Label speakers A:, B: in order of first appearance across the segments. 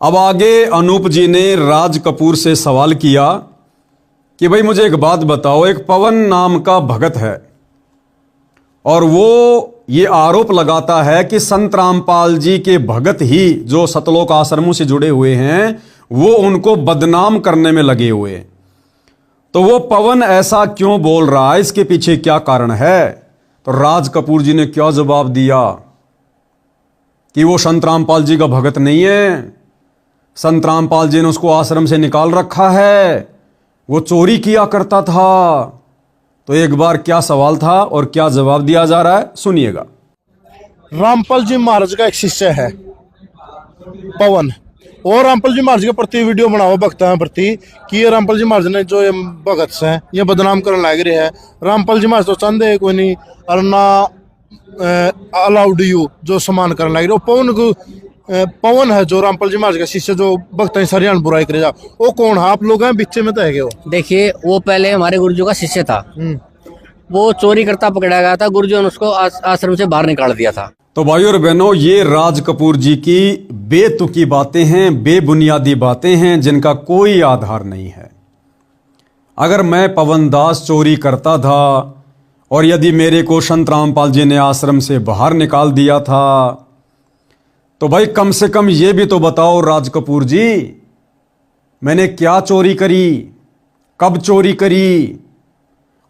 A: अब आगे अनूप जी ने राज कपूर से सवाल किया कि भाई मुझे एक बात बताओ, एक पवन नाम का भगत है और वो ये आरोप लगाता है कि संत रामपाल जी के भगत ही जो सतलोक आश्रमों से जुड़े हुए हैं वो उनको बदनाम करने में लगे हुए हैं। तो वो पवन ऐसा क्यों बोल रहा है, इसके पीछे क्या कारण है? तो राज कपूर जी ने क्या जवाब दिया कि वो संत रामपाल जी का भगत नहीं है, संत रामपाल जी ने उसको आश्रम से निकाल रखा है, वो चोरी किया करता था। तो एक बार क्या सवाल था और क्या जवाब दिया जा रहा है, सुनिएगा।
B: रामपाल जी महाराज का एक शिष्य है पवन, और रामपाल जी महाराज के प्रति वीडियो बनाओ भक्तों के प्रति कि ये रामपाल जी महाराज ने जो ये भगत हैं ये बदनाम करने लग रहे हैं। रामपाल जी महाराज तो चाहते कोई नहीं और ना अलाउड यू जो सम्मान करने लग रहे। पवन को पवन है जो रामपाल जी महाराज का शिष्य जो भक्त सारी बुराई करे जा, वो कौन है? आप लोग हैं बीच में तो है वो।
C: देखिए वो पहले हमारे गुरुजी का शिष्य था, वो चोरी करता पकड़ा गया था, गुरुजी ने उसको आश्रम से बाहर निकाल दिया था।
A: तो भाइयों और बहनों, ये राज कपूर जी की बेतुकी बातें हैं, बेबुनियादी बातें हैं जिनका कोई आधार नहीं है। अगर मैं पवन दास चोरी करता था और यदि मेरे को संत रामपाल जी ने आश्रम से बाहर निकाल दिया था तो भाई कम से कम ये भी तो बताओ राज कपूर जी, मैंने क्या चोरी करी, कब चोरी करी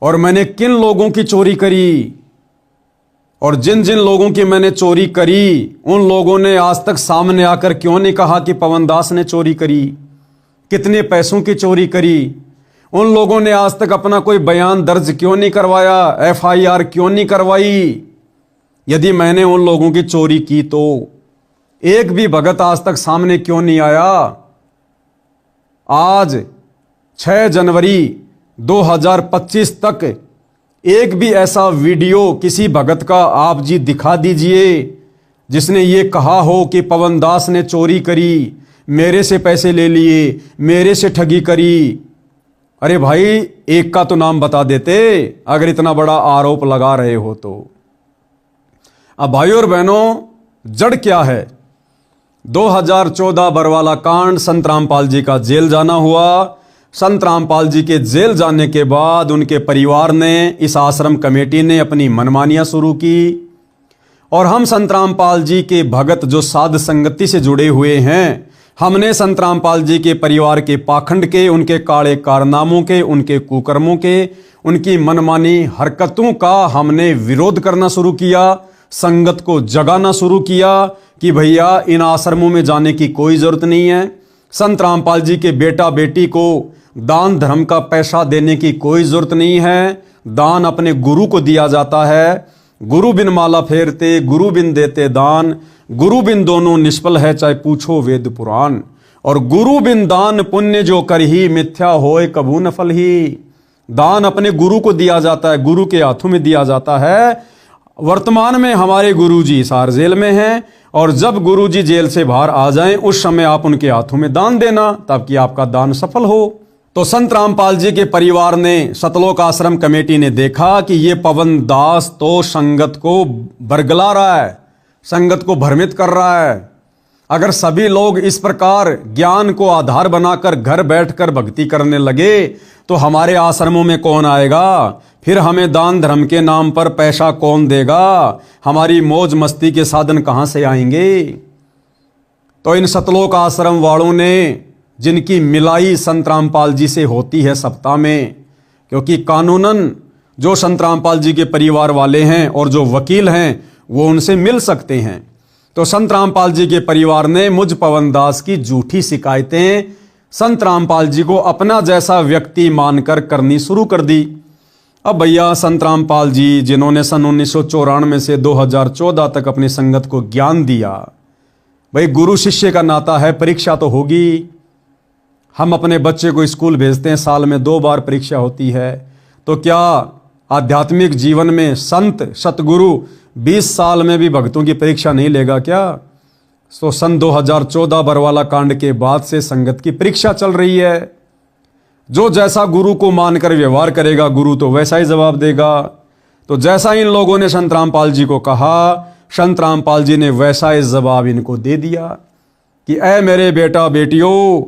A: और मैंने किन लोगों की चोरी करी, और जिन जिन लोगों की मैंने चोरी करी उन लोगों ने आज तक सामने आकर क्यों नहीं कहा कि पवन दास ने चोरी करी, कितने पैसों की चोरी करी, उन लोगों ने आज तक अपना कोई बयान दर्ज क्यों नहीं करवाया, FIR क्यों नहीं करवाई। यदि मैंने उन लोगों की चोरी की तो एक भी भगत आज तक सामने क्यों नहीं आया? आज 6 जनवरी 2025 तक एक भी ऐसा वीडियो किसी भगत का आप जी दिखा दीजिए जिसने ये कहा हो कि पवन दास ने चोरी करी, मेरे से पैसे ले लिए, मेरे से ठगी करी। अरे भाई एक का तो नाम बता देते अगर इतना बड़ा आरोप लगा रहे हो तो। अब भाइयों और बहनों, जड़ क्या है? 2014 बरवाला कांड, संत रामपाल जी का जेल जाना हुआ। संत रामपाल जी के जेल जाने के बाद उनके परिवार ने, इस आश्रम कमेटी ने अपनी मनमानियां शुरू की और हम संत रामपाल जी के भगत जो साध संगति से जुड़े हुए हैं, हमने संत रामपाल जी के परिवार के पाखंड के, उनके काले कारनामों के, उनके कुकर्मों के, उनकी मनमानी हरकतों का हमने विरोध करना शुरू किया, संगत को जगाना शुरू किया कि भैया इन आश्रमों में जाने की कोई जरूरत नहीं है, संत रामपाल जी के बेटा बेटी को दान धर्म का पैसा देने की कोई जरूरत नहीं है, दान अपने गुरु को दिया जाता है, गुरु बिन माला फेरते, गुरु बिन देते दान, गुरु बिन दोनों निष्फल है चाहे पूछो वेद पुराण, और गुरु बिन दान पुण्य जो कर ही मिथ्या होए कबू न फल ही। दान अपने गुरु को दिया जाता है, गुरु के हाथों में दिया जाता है। वर्तमान में हमारे गुरुजी सार जेल में हैं और जब गुरुजी जेल से बाहर आ जाएं उस समय आप उनके हाथों में दान देना ताकि आपका दान सफल हो। तो संत रामपाल जी के परिवार ने, सतलोक आश्रम कमेटी ने देखा कि ये पवन दास तो संगत को बरगला रहा है, संगत को भ्रमित कर रहा है। अगर सभी लोग इस प्रकार ज्ञान को आधार बनाकर घर बैठकर भक्ति करने लगे तो हमारे आश्रमों में कौन आएगा? फिर हमें दान धर्म के नाम पर पैसा कौन देगा? हमारी मौज मस्ती के साधन कहां से आएंगे? तो इन सतलोक आश्रम वालों ने, जिनकी मिलाई संत रामपाल जी से होती है सप्ताह में, क्योंकि कानूनन जो संत रामपाल जी के परिवार वाले हैं और जो वकील हैं वो उनसे मिल सकते हैं, तो संत रामपाल जी के परिवार ने मुझ पवन दास की झूठी शिकायतें संत रामपाल जी को अपना जैसा व्यक्ति मानकर करनी शुरू कर दी। अब भैया संत रामपाल जी जिन्होंने सन 1994 से 2014 तक अपनी संगत को ज्ञान दिया, भाई गुरु शिष्य का नाता है, परीक्षा तो होगी। हम अपने बच्चे को स्कूल भेजते हैं, साल में 2 बार परीक्षा होती है, तो क्या आध्यात्मिक जीवन में संत सतगुरु 20 साल में भी भक्तों की परीक्षा नहीं लेगा क्या? तो सन 2014 बरवाला कांड के बाद से संगत की परीक्षा चल रही है। जो जैसा गुरु को मानकर व्यवहार करेगा गुरु तो वैसा ही जवाब देगा। तो जैसा इन लोगों ने संत रामपाल जी को कहा, संत रामपाल जी ने वैसा ही जवाब इनको दे दिया। कि ऐ मेरे बेटा बेटियों,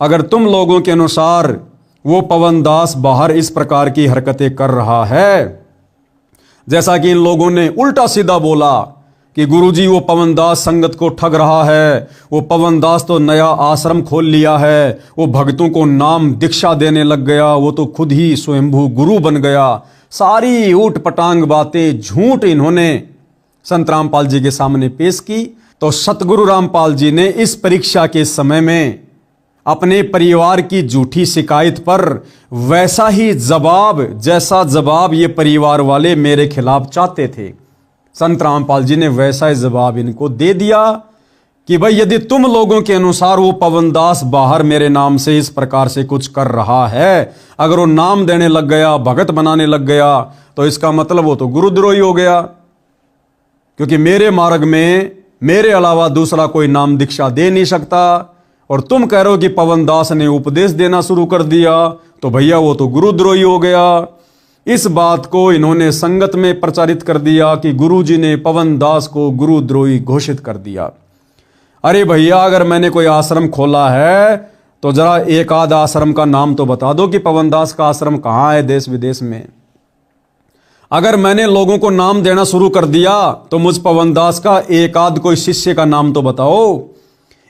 A: अगर तुम लोगों के अनुसार वो पवन दास बाहर इस प्रकार की हरकतें कर रहा है, जैसा कि इन लोगों ने उल्टा सीधा बोला कि गुरुजी वो पवन दास संगत को ठग रहा है, वो पवन दास तो नया आश्रम खोल लिया है, वो भक्तों को नाम दीक्षा देने लग गया, वो तो खुद ही स्वयंभू गुरु बन गया। सारी ऊट पटांग बातें, झूठ इन्होंने संत रामपाल जी के सामने पेश की। तो सतगुरु रामपाल जी ने इस परीक्षा के समय में अपने परिवार की झूठी शिकायत पर वैसा ही जवाब, जैसा जवाब ये परिवार वाले मेरे खिलाफ चाहते थे, संत रामपाल जी ने वैसा ही जवाब इनको दे दिया कि भाई यदि तुम लोगों के अनुसार वो पवन दास बाहर मेरे नाम से इस प्रकार से कुछ कर रहा है, अगर वो नाम देने लग गया, भगत बनाने लग गया, तो इसका मतलब वो तो गुरुद्रोही हो गया, क्योंकि मेरे मार्ग में मेरे अलावा दूसरा कोई नाम दीक्षा दे नहीं सकता। और तुम कह रहे हो कि पवन दास ने उपदेश देना शुरू कर दिया, तो भैया वो तो गुरुद्रोही हो गया। इस बात को इन्होंने संगत में प्रचारित कर दिया कि गुरुजी ने पवन दास को गुरुद्रोही घोषित कर दिया। अरे भैया, अगर मैंने कोई आश्रम खोला है तो जरा एक आध आश्रम का नाम तो बता दो कि पवन दास का आश्रम कहाँ है देश विदेश में। अगर मैंने लोगों को नाम देना शुरू कर दिया तो मुझ पवन दास का एक आध कोई शिष्य का नाम तो बताओ,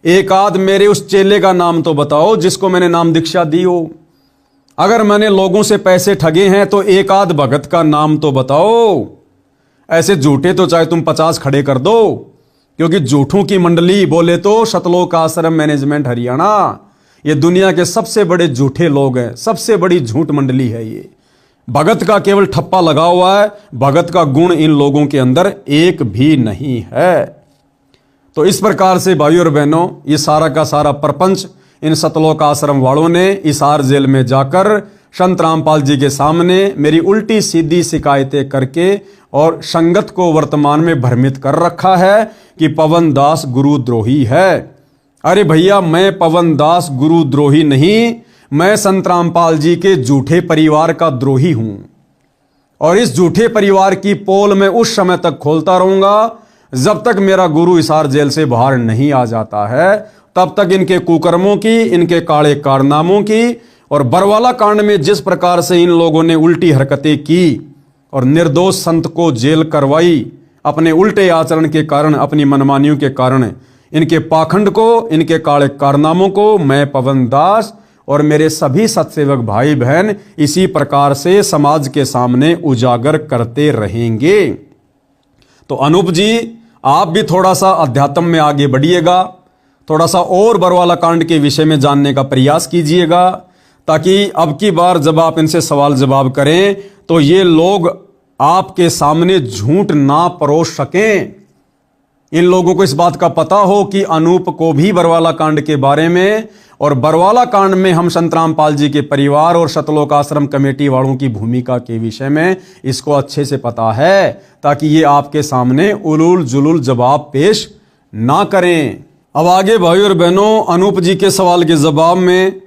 A: एक आध मेरे उस चेले का नाम तो बताओ जिसको मैंने नाम दीक्षा दी हो। अगर मैंने लोगों से पैसे ठगे हैं तो एक आध भगत का नाम तो बताओ। ऐसे झूठे तो चाहे तुम 50 खड़े कर दो, क्योंकि झूठों की मंडली बोले तो सतलोक आश्रम मैनेजमेंट हरियाणा, ये दुनिया के सबसे बड़े झूठे लोग हैं, सबसे बड़ी झूठ मंडली है ये। भगत का केवल ठप्पा लगा हुआ है, भगत का गुण इन लोगों के अंदर एक भी नहीं है। तो इस प्रकार से भाइयों और बहनों, ये सारा का सारा प्रपंच इन सतलोक आश्रम वालों ने हिसार जेल में जाकर संत रामपाल जी के सामने मेरी उल्टी सीधी शिकायतें करके और संगत को वर्तमान में भ्रमित कर रखा है कि पवन दास गुरुद्रोही है। अरे भैया, मैं पवन दास गुरुद्रोही नहीं, मैं संत रामपाल जी के झूठे परिवार का द्रोही हूं। और इस झूठे परिवार की पोल मैं उस समय तक खोलता रहूंगा जब तक मेरा गुरु हिसार जेल से बाहर नहीं आ जाता है। तब तक इनके कुकर्मों की, इनके काले कारनामों की और बरवाला कांड में जिस प्रकार से इन लोगों ने उल्टी हरकतें की और निर्दोष संत को जेल करवाई अपने उल्टे आचरण के कारण, अपनी मनमानियों के कारण, इनके पाखंड को, इनके काले कारनामों को मैं पवन दास और मेरे सभी सत्सेवक भाई बहन इसी प्रकार से समाज के सामने उजागर करते रहेंगे। तो अनूप जी, आप भी थोड़ा सा अध्यात्म में आगे बढ़िएगा, थोड़ा सा और बरवाला कांड के विषय में जानने का प्रयास कीजिएगा, ताकि अब की बार जब आप इनसे सवाल जवाब करें तो ये लोग आपके सामने झूठ ना परोस सकें। इन लोगों को इस बात का पता हो कि अनूप को भी बरवाला कांड के बारे में और बरवाला कांड में हम संत रामपाल जी के परिवार और सतलोक आश्रम कमेटी वालों की भूमिका के विषय में इसको अच्छे से पता है, ताकि ये आपके सामने उलूल जुलूल जवाब पेश ना करें। अब आगे भाई और बहनों, अनूप जी के सवाल के जवाब में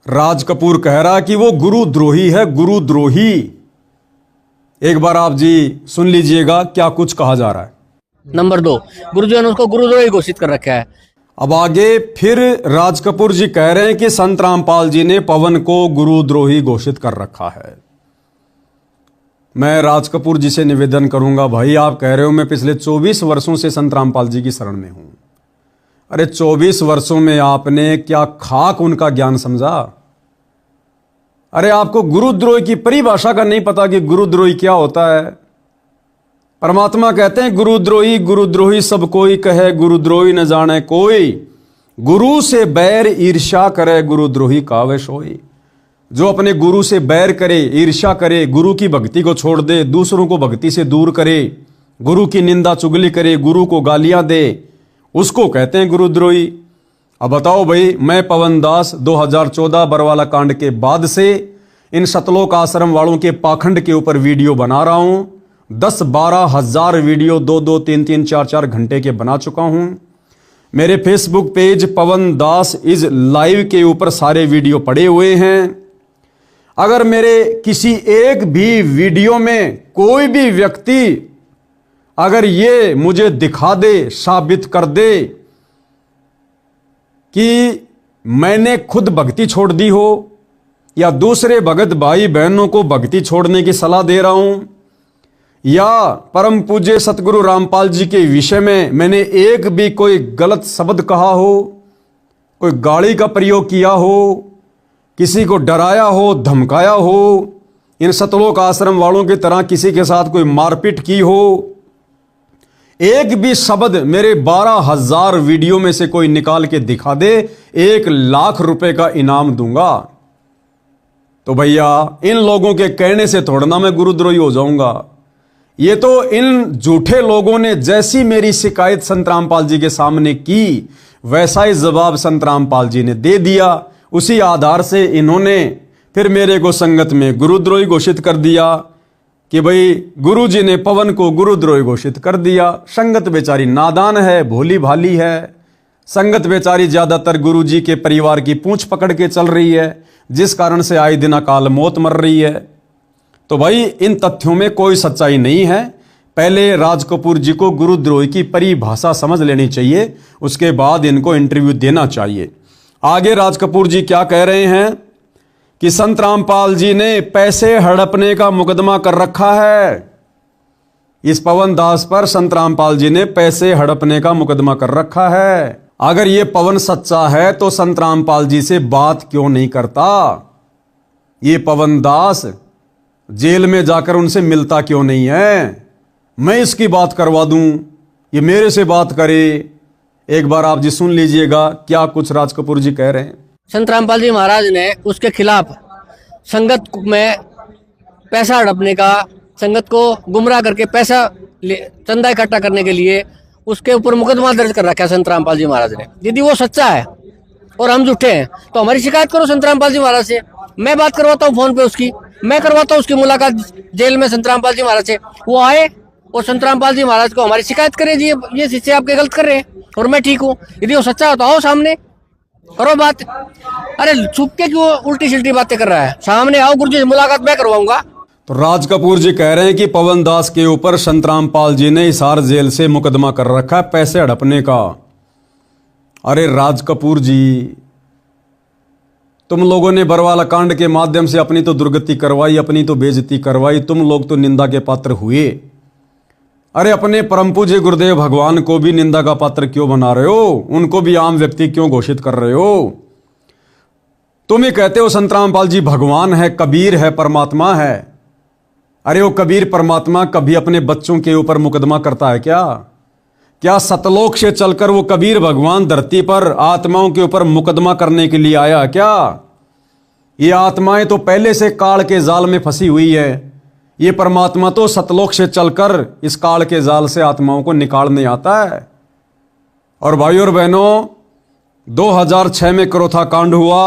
A: राज कपूर कह रहा कि वो गुरुद्रोही है, गुरुद्रोही। एक बार आप जी सुन लीजिएगा क्या कुछ कहा जा रहा है।
C: नंबर 2, गुरुजी ने उसको गुरुद्रोही घोषित कर रखा है।
A: अब आगे फिर राज कपूर जी कह रहे हैं कि संत रामपाल जी ने पवन को गुरुद्रोही घोषित कर रखा है। मैं राज कपूर जी से निवेदन करूंगा, भाई आप कह रहे हो मैं पिछले 24 वर्षों से संत रामपाल जी की शरण में हूं। अरे 24 वर्षों में आपने क्या खाक उनका ज्ञान समझा? अरे आपको गुरुद्रोही की परिभाषा का नहीं पता कि गुरुद्रोही क्या होता है। परमात्मा कहते हैं गुरुद्रोही गुरुद्रोही सब कोई कहे, गुरुद्रोही न जाने कोई, गुरु से बैर ईर्ष्या करे, गुरुद्रोही कावे सोई। जो अपने गुरु से बैर करे, ईर्ष्या करे, गुरु की भक्ति को छोड़ दे, दूसरों को भक्ति से दूर करे, गुरु की निंदा चुगली करे, गुरु को गालियां दे, उसको कहते हैं गुरुद्रोही। अब बताओ भाई, मैं पवन दास 2014 बरवाला कांड के बाद से इन सतलोक आश्रम वालों के पाखंड के ऊपर वीडियो बना रहा हूं। 10-12 हजार वीडियो 2-2, 3-3, 4-4 घंटे के बना चुका हूं। मेरे Facebook page Pawan Das is live के ऊपर सारे वीडियो पड़े हुए हैं। अगर मेरे किसी एक भी वीडियो में कोई भी व्यक्ति अगर ये मुझे दिखा दे, साबित कर दे कि मैंने खुद भक्ति छोड़ दी हो या दूसरे भगत भाई बहनों को भक्ति छोड़ने की सलाह दे रहा हूं, या परम पूज्य सतगुरु रामपाल जी के विषय में मैंने एक भी कोई गलत शब्द कहा हो, कोई गाली का प्रयोग किया हो, किसी को डराया हो, धमकाया हो, इन सतलोक आश्रम वालों की तरह किसी के साथ कोई मारपीट की हो, एक भी शब्द मेरे 12,000 वीडियो में से कोई निकाल के दिखा दे, 1,00,000 रुपए का इनाम दूंगा। तो भैया इन लोगों के कहने से थोड़ा ना मैं गुरुद्रोही हो जाऊंगा। ये तो इन झूठे लोगों ने जैसी मेरी शिकायत संत रामपाल जी के सामने की, वैसा ही जवाब संत रामपाल जी ने दे दिया। उसी आधार से इन्होंने फिर मेरे को संगत में गुरुद्रोही घोषित कर दिया कि भाई गुरु जी ने पवन को गुरुद्रोही घोषित कर दिया। संगत बेचारी नादान है, भोली भाली है। संगत बेचारी ज्यादातर गुरु जी के परिवार की पूंछ पकड़ के चल रही है, जिस कारण से आए दिन अकाल मौत मर रही है। तो भाई इन तथ्यों में कोई सच्चाई नहीं है। पहले राज कपूर जी को गुरुद्रोही की परिभाषा समझ लेनी चाहिए, उसके बाद इनको इंटरव्यू देना चाहिए। आगे राज कपूर जी क्या कह रहे हैं कि संत रामपाल जी ने पैसे हड़पने का मुकदमा कर रखा है। इस पवन दास पर संत रामपाल जी ने पैसे हड़पने का मुकदमा कर रखा है। अगर ये पवन सच्चा है तो संत रामपाल जी से बात क्यों नहीं करता? ये पवन दास जेल में जाकर उनसे मिलता क्यों नहीं है? मैं इसकी बात करवा दूं, ये मेरे से बात करे। एक बार आप जी सुन लीजिएगा क्या कुछ राज कपूर जी कह रहे हैं।
C: संत रामपाल जी महाराज ने उसके खिलाफ संगत में पैसा हड़पने का, संगत को गुमराह करके पैसा चंदा इकट्ठा करने के लिए उसके ऊपर मुकदमा दर्ज कर रखा है संत रामपाल जी महाराज ने। यदि वो सच्चा है और हम झूठे हैं तो हमारी शिकायत करो संत रामपाल जी महाराज से। मैं बात करवाता हूँ फोन पे उसकी, मैं करवाता हूँ उसकी मुलाकात जेल में संत रामपाल जी महाराज से। वो आए और संत रामपाल जी महाराज को हमारी शिकायत करे जी ये शिष्य आपके गलत कर रहे हैं और मैं ठीक हूँ। यदि वो सच्चा हो तो आओ सामने करो बात। अरे छुप के क्यों उल्टी सिल्टी बातें कर रहा है? सामने आओ, गुरु जी से मुलाकात मैं करवाऊंगा।
A: तो राज कपूर जी कह रहे हैं कि पवन दास के ऊपर संत रामपाल जी ने हिसार जेल से मुकदमा कर रखा है पैसे हड़पने का। अरे राज कपूर जी, तुम लोगों ने बरवाला कांड के माध्यम से अपनी तो दुर्गति करवाई, अपनी तो बेइज्जती करवाई, तुम लोग तो निंदा के पात्र हुए। अरे अपने परम पूज्य गुरुदेव भगवान को भी निंदा का पात्र क्यों बना रहे हो? उनको भी आम व्यक्ति क्यों घोषित कर रहे हो? तुम ही कहते हो संत रामपाल जी भगवान है, कबीर है, परमात्मा है। अरे वो कबीर परमात्मा कभी अपने बच्चों के ऊपर मुकदमा करता है क्या? क्या सतलोक से चलकर वो कबीर भगवान धरती पर आत्माओं के ऊपर मुकदमा करने के लिए आया क्या? ये आत्माएं तो पहले से काल के जाल में फंसी हुई है। ये परमात्मा तो सतलोक से चलकर इस काल के जाल से आत्माओं को निकालने आता है। और भाइयों और बहनों, 2006 में करोथा कांड हुआ,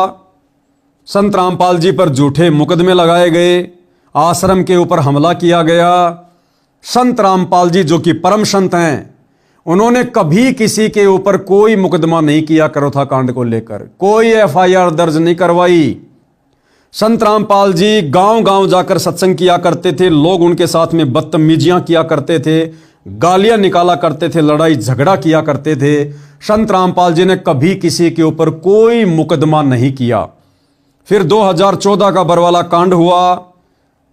A: संत रामपाल जी पर झूठे मुकदमे लगाए गए, आश्रम के ऊपर हमला किया गया। संत रामपाल जी जो कि परम संत हैं, उन्होंने कभी किसी के ऊपर कोई मुकदमा नहीं किया। करोथा कांड को लेकर कोई FIR दर्ज नहीं करवाई। संत रामपाल जी गांव गांव जाकर सत्संग किया करते थे, लोग उनके साथ में बदतमीजियां किया करते थे, गालियां निकाला करते थे, लड़ाई झगड़ा किया करते थे। संत रामपाल जी ने कभी किसी के ऊपर कोई मुकदमा नहीं किया। फिर 2014 का बरवाला कांड हुआ।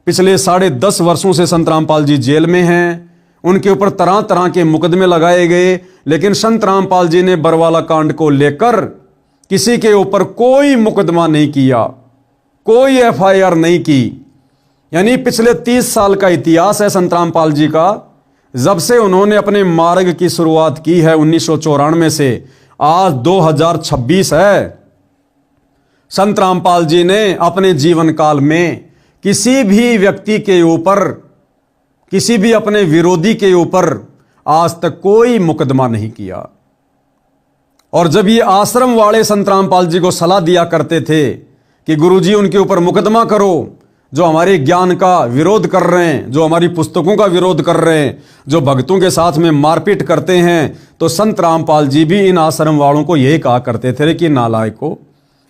A: पिछले 10.5 वर्षों से संत रामपाल जी जेल में हैं। उनके ऊपर तरह तरह के मुकदमे लगाए गए, लेकिन संत रामपाल जी ने बरवाला कांड को लेकर किसी के ऊपर कोई मुकदमा नहीं किया, कोई FIR नहीं की। यानी पिछले 30 साल का इतिहास है संत रामपाल जी का। जब से उन्होंने अपने मार्ग की शुरुआत की है 1994 से, आज 2026 है। संत रामपाल जी ने अपने जीवन काल में किसी भी व्यक्ति के ऊपर, किसी भी अपने विरोधी के ऊपर आज तक कोई मुकदमा नहीं किया। और जब ये आश्रम वाले संत रामपाल जी को सलाह दिया करते थे कि गुरुजी उनके ऊपर मुकदमा करो जो हमारे ज्ञान का विरोध कर रहे हैं, जो हमारी पुस्तकों का विरोध कर रहे हैं, जो भक्तों के साथ में मारपीट करते हैं, तो संत रामपाल जी भी इन आश्रम वालों को यही कहा करते थे कि नालायकों,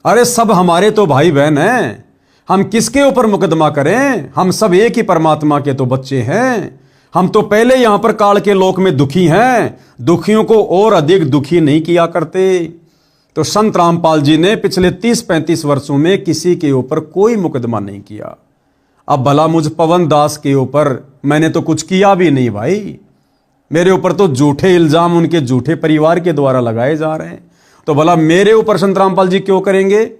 A: अरे सब हमारे तो भाई बहन हैं, हम किसके ऊपर मुकदमा करें? हम सब एक ही परमात्मा के तो बच्चे हैं। हम तो पहले यहां पर काल के लोक में दुखी हैं, दुखियों को और अधिक दुखी नहीं किया करते। तो संत रामपाल जी ने पिछले 30-35 वर्षों में किसी के ऊपर कोई मुकदमा नहीं किया। अब भला मुझ पवन दास के ऊपर मैंने तो कुछ किया भी नहीं भाई, मेरे ऊपर तो झूठे इल्जाम उनके झूठे परिवार के द्वारा लगाए जा रहे हैं, तो भला मेरे ऊपर संत रामपाल जी क्यों करेंगे।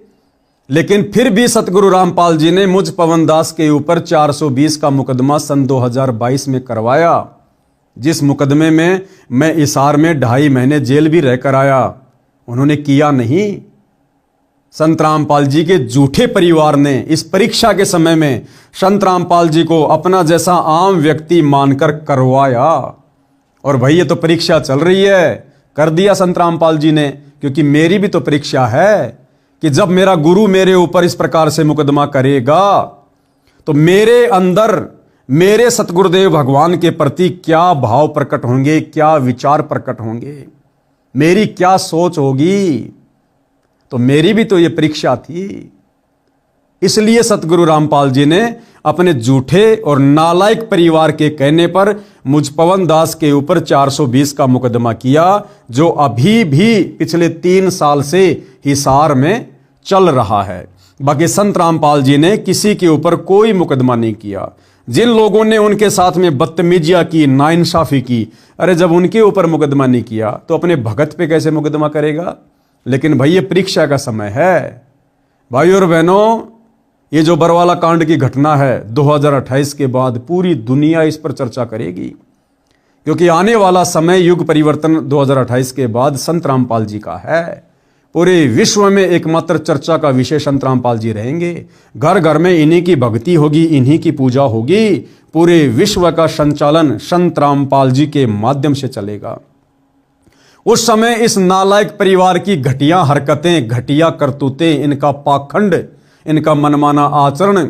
A: लेकिन फिर भी सतगुरु रामपाल जी ने मुझ पवन दास के ऊपर 420 का मुकदमा सन 2022 में करवाया, जिस मुकदमे में मैं हिसार में 2.5 महीने जेल भी रहकर आया। उन्होंने किया नहीं। संत रामपाल जी के झूठे परिवार ने इस परीक्षा के समय में संत रामपाल जी को अपना जैसा आम व्यक्ति मानकर करवाया। और भाई ये तो परीक्षा चल रही है, कर दिया संत रामपाल जी ने, क्योंकि मेरी भी तो परीक्षा है कि जब मेरा गुरु मेरे ऊपर इस प्रकार से मुकदमा करेगा तो मेरे अंदर मेरे सतगुरुदेव भगवान के प्रति क्या भाव प्रकट होंगे, क्या विचार प्रकट होंगे, मेरी क्या सोच होगी। तो मेरी भी तो ये परीक्षा थी। इसलिए सतगुरु रामपाल जी ने अपने झूठे और नालायक परिवार के कहने पर मुझ पवन दास के ऊपर 420 का मुकदमा किया, जो अभी भी पिछले 3 साल से हिसार में चल रहा है। बाकी संत रामपाल जी ने किसी के ऊपर कोई मुकदमा नहीं किया। जिन लोगों ने उनके साथ में बदतमीजियां की, नाइंसाफी की, अरे जब उनके ऊपर मुकदमा नहीं किया तो अपने भगत पे कैसे मुकदमा करेगा। लेकिन भाई ये परीक्षा का समय है। भाई और बहनों, ये जो बरवाला कांड की घटना है 2028 के बाद पूरी दुनिया इस पर चर्चा करेगी, क्योंकि आने वाला समय युग परिवर्तन 2028 के बाद संत रामपाल जी का है। पूरे विश्व में एकमात्र चर्चा का विषय संत रामपाल जी रहेंगे। घर घर में इन्हीं की भक्ति होगी, इन्हीं की पूजा होगी। पूरे विश्व का संचालन संत रामपाल जी के माध्यम से चलेगा। उस समय इस नालायक परिवार की घटिया हरकतें, घटिया करतूतें, इनका पाखंड, इनका मनमाना आचरण,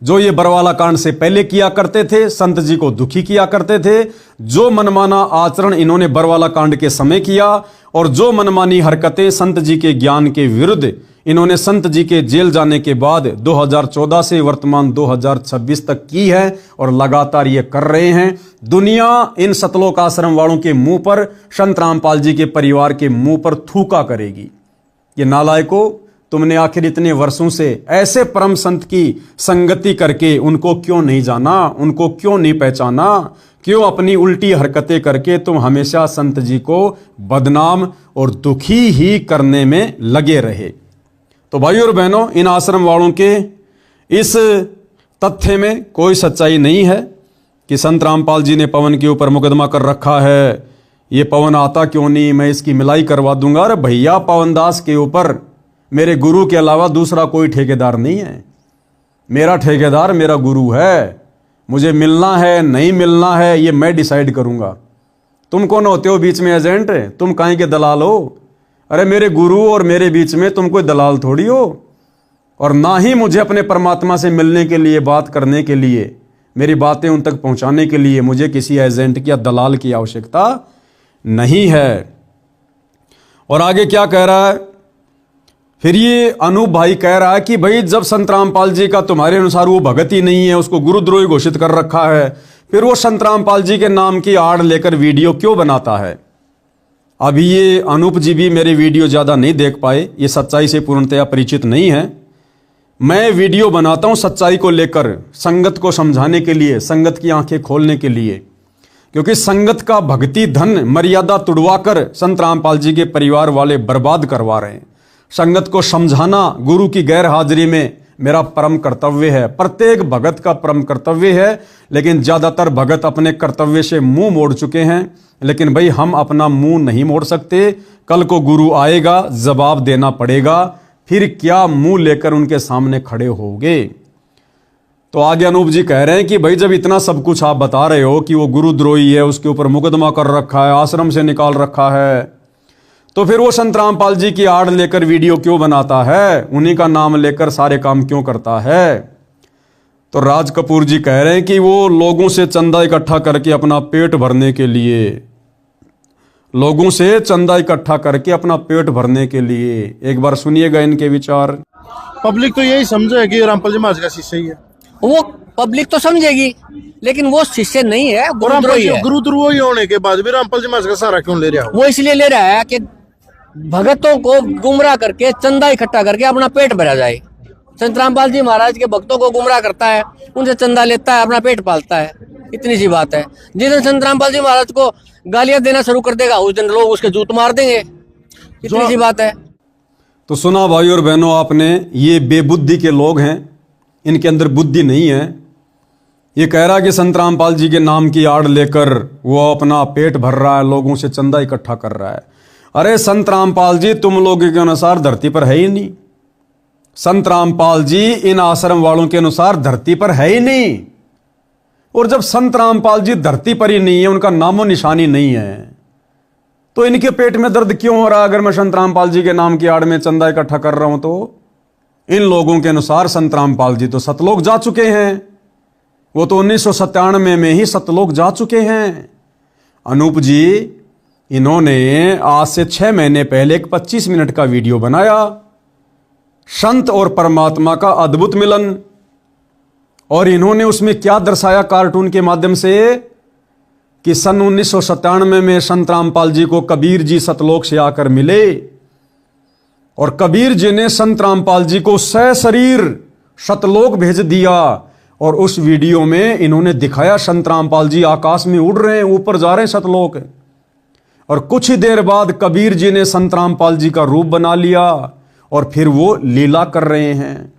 A: जो ये बरवाला कांड से पहले किया करते थे, संत जी को दुखी किया करते थे, जो मनमाना आचरण इन्होंने बरवाला कांड के समय किया और जो मनमानी हरकतें संत जी के ज्ञान के विरुद्ध इन्होंने संत जी के जेल जाने के बाद 2014 से वर्तमान 2026 तक की है और लगातार ये कर रहे हैं, दुनिया इन सतलोक आश्रम वालों के मुंह पर, संत रामपाल जी के परिवार के मुंह पर थूका करेगी। ये नालायकों, तुमने आखिर इतने वर्षों से ऐसे परम संत की संगति करके उनको क्यों नहीं जाना, उनको क्यों नहीं पहचाना, क्यों अपनी उल्टी हरकतें करके तुम हमेशा संत जी को बदनाम और दुखी ही करने में लगे रहे। तो भाई और बहनों, इन आश्रम वालों के इस तथ्य में कोई सच्चाई नहीं है कि संत रामपाल जी ने पवन के ऊपर मुकदमा कर रखा है, ये पवन आता क्यों नहीं, मैं इसकी मिलाई करवा दूंगा। अरे भैया, पवन दास के ऊपर मेरे गुरु के अलावा दूसरा कोई ठेकेदार नहीं है। मेरा ठेकेदार मेरा गुरु है। मुझे मिलना है नहीं मिलना है ये मैं डिसाइड करूंगा। तुम कौन होते हो बीच में एजेंट? तुम काहे के दलाल हो? अरे मेरे गुरु और मेरे बीच में तुम कोई दलाल थोड़ी हो। और ना ही मुझे अपने परमात्मा से मिलने के लिए, बात करने के लिए, मेरी बातें उन तक पहुंचाने के लिए मुझे किसी एजेंट की या दलाल की आवश्यकता नहीं है। और आगे क्या कह रहा है फिर ये अनूप भाई कह रहा है कि भाई जब संत रामपाल जी का तुम्हारे अनुसार वो भगत ही नहीं है, उसको गुरुद्रोही घोषित कर रखा है, फिर वो संत रामपाल जी के नाम की आड़ लेकर वीडियो क्यों बनाता है। अभी ये अनूप जी भी मेरे वीडियो ज़्यादा नहीं देख पाए, ये सच्चाई से पूर्णतया परिचित नहीं है। मैं वीडियो बनाता हूँ सच्चाई को लेकर, संगत को समझाने के लिए, संगत की आंखें खोलने के लिए, क्योंकि संगत का भक्ति धन मर्यादा तुड़वाकर संत रामपाल जी के परिवार वाले बर्बाद करवा रहे हैं। संगत को समझाना गुरु की गैर हाजिरी में मेरा परम कर्तव्य है, प्रत्येक भगत का परम कर्तव्य है। लेकिन ज़्यादातर भगत अपने कर्तव्य से मुंह मोड़ चुके हैं। लेकिन भाई हम अपना मुंह नहीं मोड़ सकते। कल को गुरु आएगा, जवाब देना पड़ेगा, फिर क्या मुंह लेकर उनके सामने खड़े होगे। तो आगे अनूप जी कह रहे हैं कि भाई जब इतना सब कुछ आप बता रहे हो कि वो गुरुद्रोही है, उसके ऊपर मुकदमा कर रखा है, आश्रम से निकाल रखा है, तो फिर वो संत रामपाल जी की आड़ लेकर वीडियो क्यों बनाता है, उन्हीं का नाम लेकर सारे काम क्यों करता है। तो राज कपूर जी कह रहे हैं कि वो लोगों से चंदा इकट्ठा करके अपना पेट भरने के लिए, लोगों से चंदा इकट्ठा करके अपना पेट भरने के लिए, एक बार सुनिएगा इनके विचार।
B: पब्लिक तो यही समझे कि रामपाल जी महाराज का शिष्य ही है।
C: वो पब्लिक तो समझेगी, लेकिन वो शिष्य नहीं है, गुरुद्रोही है।
B: गुरुद्रोही होने के बाद भी रामपाल जी महाराज का सहारा क्यों ले रहा है?
C: वो इसलिए ले रहा है कि भगतों को गुमराह करके चंदा इकट्ठा करके अपना पेट भरा जाए। संत रामपाल जी महाराज के भक्तों को गुमराह करता है, उनसे चंदा लेता है, अपना पेट पालता है। इतनी सी बात है। जिस दिन संत रामपाल जी महाराज को गालियां देना शुरू कर देगा, उस दिन लोग उसके जूत मार देंगे। इतनी सी बात है।
A: तो सुना भाई और बहनों आपने, ये बेबुद्धि के लोग हैं, इनके अंदर बुद्धि नहीं है। ये कह रहा कि संत रामपाल जी के नाम की आड़ लेकर वो अपना पेट भर रहा है, लोगों से चंदा इकट्ठा कर रहा है। अरे संत रामपाल जी तुम लोगों के अनुसार धरती पर है ही नहीं। संत रामपाल जी इन आश्रम वालों के अनुसार धरती पर है ही नहीं। और जब संत रामपाल जी धरती पर ही नहीं है, उनका नामो निशानी नहीं है, तो इनके पेट में दर्द क्यों हो रहा है? अगर मैं संत रामपाल जी के नाम की आड़ में चंदा इकट्ठा कर रहा हूं तो इन लोगों के अनुसार संत रामपाल जी तो सतलोक जा चुके हैं। वो तो 1997 में ही सतलोक जा चुके हैं। अनूप जी इन्होंने आज से 6 महीने पहले एक 25 मिनट का वीडियो बनाया, संत और परमात्मा का अद्भुत मिलन। और इन्होंने उसमें क्या दर्शाया कार्टून के माध्यम से कि सन 1997 में संत रामपाल जी को कबीर जी सतलोक से आकर मिले और कबीर जी ने संत रामपाल जी को सशरीर सतलोक भेज दिया। और उस वीडियो में इन्होंने दिखाया संत रामपाल जी आकाश में उड़ रहे हैं, ऊपर जा रहे हैं सतलोक। और कुछ ही देर बाद कबीर जी ने संत रामपाल जी का रूप बना लिया और फिर वो लीला कर रहे हैं।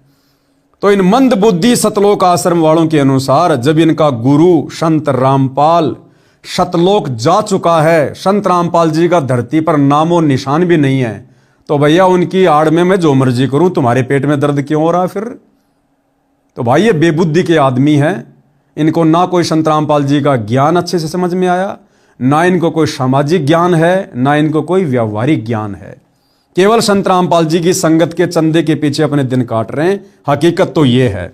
A: तो इन मंद बुद्धि सतलोक आश्रम वालों के अनुसार जब इनका गुरु संत रामपाल सतलोक जा चुका है, संत रामपाल जी का धरती पर नामो निशान भी नहीं है, तो भैया उनकी आड़ में मैं जो मर्जी करूं, तुम्हारे पेट में दर्द क्यों हो रहा है फिर? तो भाई ये बेबुद्धि के आदमी हैं। इनको ना कोई संत रामपाल जी का ज्ञान अच्छे से समझ में आया, ना इनको कोई सामाजिक ज्ञान है, ना इनको कोई व्यावहारिक ज्ञान है। केवल संत रामपाल जी की संगत के चंदे के पीछे अपने दिन काट रहे हैं। हकीकत तो ये है।